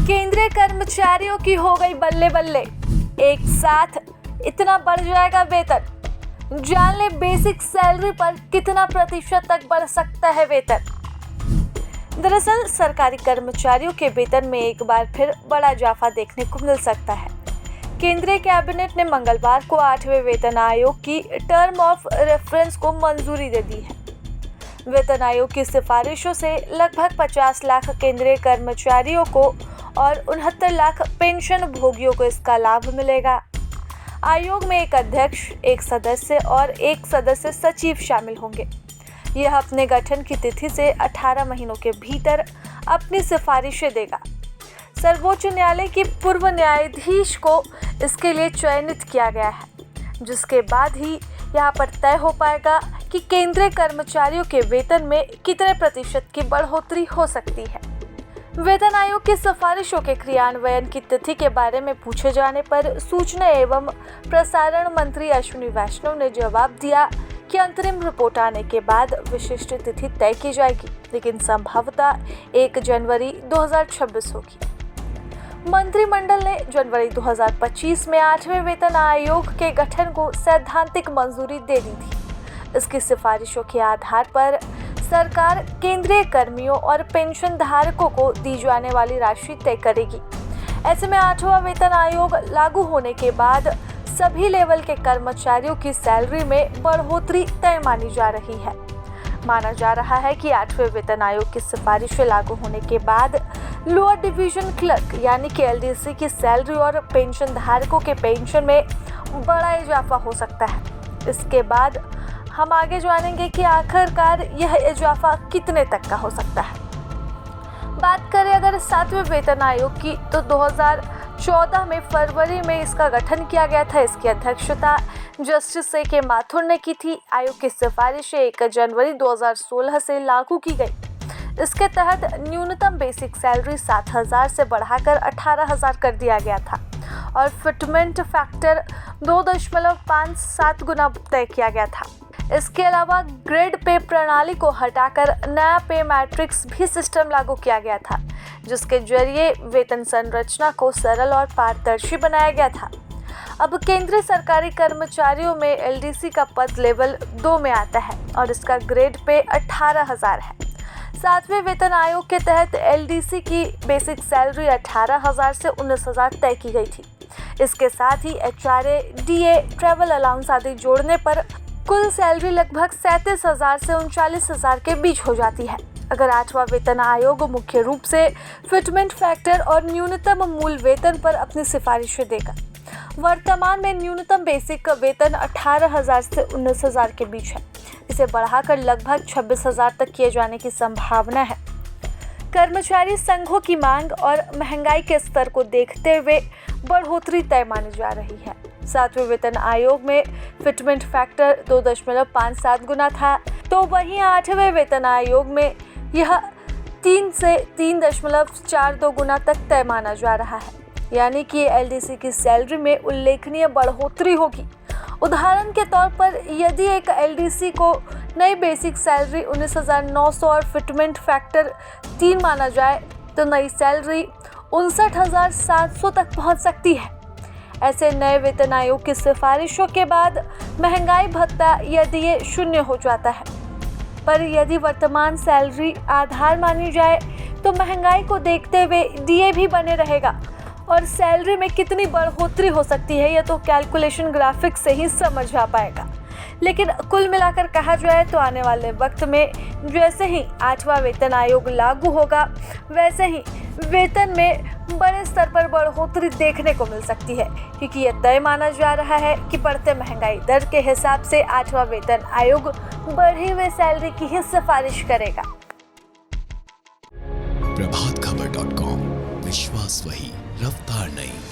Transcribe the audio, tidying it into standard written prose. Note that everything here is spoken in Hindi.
केंद्रीय कर्मचारियों की हो गई बल्ले बल्ले, एक साथ इतना बढ़ जाएगा वेतन। जान ले बेसिक सैलरी पर कितना प्रतिशत तक बढ़ सकता है वेतन। दरअसल सरकारी कर्मचारियों के वेतन में एक बार फिर बड़ा इजाफा देखने को मिल सकता है। केंद्रीय कैबिनेट ने मंगलवार को 8वें वेतन आयोग की टर्म ऑफ रेफरेंस को मंजूरी दे दी है। वेतन आयोग की सिफारिशों से लगभग 50 लाख केंद्रीय कर्मचारियों को और 69 लाख पेंशन भोगियों को इसका लाभ मिलेगा। आयोग में एक अध्यक्ष, एक सदस्य और एक सदस्य सचिव शामिल होंगे। यह अपने गठन की तिथि से 18 महीनों के भीतर अपनी सिफारिशें देगा। सर्वोच्च न्यायालय की पूर्व न्यायाधीश को इसके लिए चयनित किया गया है, जिसके बाद ही यहाँ पर तय हो पाएगा कि केंद्रीय कर्मचारियों के वेतन में कितने प्रतिशत की बढ़ोतरी हो सकती है। वेतन आयोग की सिफारिशों के क्रियान्वयन की तिथि के बारे में पूछे जाने पर सूचना एवं प्रसारण मंत्री अश्विनी वैष्णव ने जवाब दिया कि अंतरिम रिपोर्ट आने के बाद विशिष्ट तिथि तय की जाएगी, लेकिन संभवतः 1 जनवरी 2026 होगी। मंत्रिमंडल ने जनवरी 2025 में 8वें वेतन आयोग के गठन को सैद्धांतिक मंजूरी दे दी थी। इसकी सिफारिशों के आधार पर सरकार केंद्रीय कर्मियों और पेंशन धारकों को दी जाने वाली राशि तय करेगी। ऐसे में 8वां वेतन आयोग लागू होने के बाद सभी लेवल के कर्मचारियों की सैलरी में बढ़ोतरी तय मानी जा रही है। माना जा रहा है कि 8वें वेतन आयोग की सिफारिशें लागू होने के बाद लोअर डिवीजन क्लर्क यानी कि एलडीसी की सैलरी और पेंशन धारकों के पेंशन में बड़ा इजाफा हो सकता है। इसके बाद हम आगे जानेंगे कि आखिरकार यह इजाफा कितने तक का हो सकता है। बात करें अगर 7वें वेतन आयोग की, तो 2014 में फरवरी में इसका गठन किया गया था। इसकी अध्यक्षता जस्टिस ए.के. माथुर ने की थी। आयोग की सिफारिशें 1 जनवरी 2016 से लागू की गई। इसके तहत न्यूनतम बेसिक सैलरी 7,000 से बढ़ाकर 18,000 कर दिया गया था और फिटमेंट फैक्टर 2.57 गुना तय किया गया था। इसके अलावा ग्रेड पे प्रणाली को हटाकर नया पे मैट्रिक्स भी सिस्टम लागू किया गया था, जिसके जरिए वेतन संरचना को सरल और पारदर्शी बनाया गया था। अब केंद्रीय सरकारी कर्मचारियों में एलडीसी का पद लेवल 2 में आता है और इसका ग्रेड पे 18,000 है। 7वें वेतन आयोग के तहत एलडीसी की बेसिक सैलरी 18,000 से 19,000 तय की गई थी। इसके साथ ही एचआरए, डीए, ट्रैवल अलाउंस आदि जोड़ने पर कुल सैलरी लगभग 37,000 से 39,000 के बीच हो जाती है। अगर 8वां वेतन आयोग मुख्य रूप से फिटमेंट फैक्टर और न्यूनतम मूल वेतन पर अपनी सिफारिशें देगा। वर्तमान में न्यूनतम बेसिक वेतन 18,000 से 19,000 के बीच है। इसे बढ़ाकर लगभग 26,000 तक किए जाने की संभावना है। कर्मचारी संघों की मांग और महंगाई के स्तर को देखते हुए बढ़ोतरी तय मानी जा रही है। 7वें वेतन आयोग में फिटमेंट फैक्टर 2.57 गुना था, तो वहीं 8वें वेतन आयोग में यह 3 से 3.42 गुना तक तय माना जा रहा है। यानी कि एलडीसी की सैलरी में उल्लेखनीय बढ़ोतरी होगी। उदाहरण के तौर पर यदि एक एलडीसी को नई बेसिक सैलरी 19,900 और फिटमेंट फैक्टर 3 माना जाए, तो नई सैलरी 59,700 तक पहुंच सकती है। ऐसे नए वेतन आयोग की सिफारिशों के बाद महंगाई भत्ता यदि ये 0 हो जाता है, पर यदि वर्तमान सैलरी आधार मानी जाए तो महंगाई को देखते हुए डीए भी बने रहेगा और सैलरी में कितनी बढ़ोतरी हो सकती है यह तो कैलकुलेशन ग्राफिक से ही समझ आ पाएगा। लेकिन कुल मिलाकर कहा जाए तो आने वाले वक्त में जैसे ही 8वां वेतन आयोग लागू होगा, वैसे ही वेतन में बड़े स्तर पर बढ़ोतरी देखने को मिल सकती है, क्योंकि यह तय माना जा रहा है कि बढ़ते महंगाई दर के हिसाब से 8वां वेतन आयोग बढ़ी हुई सैलरी की ही सिफारिश करेगा। प्रभातखबर.com, विश्वास वही, रफ्तार नहीं।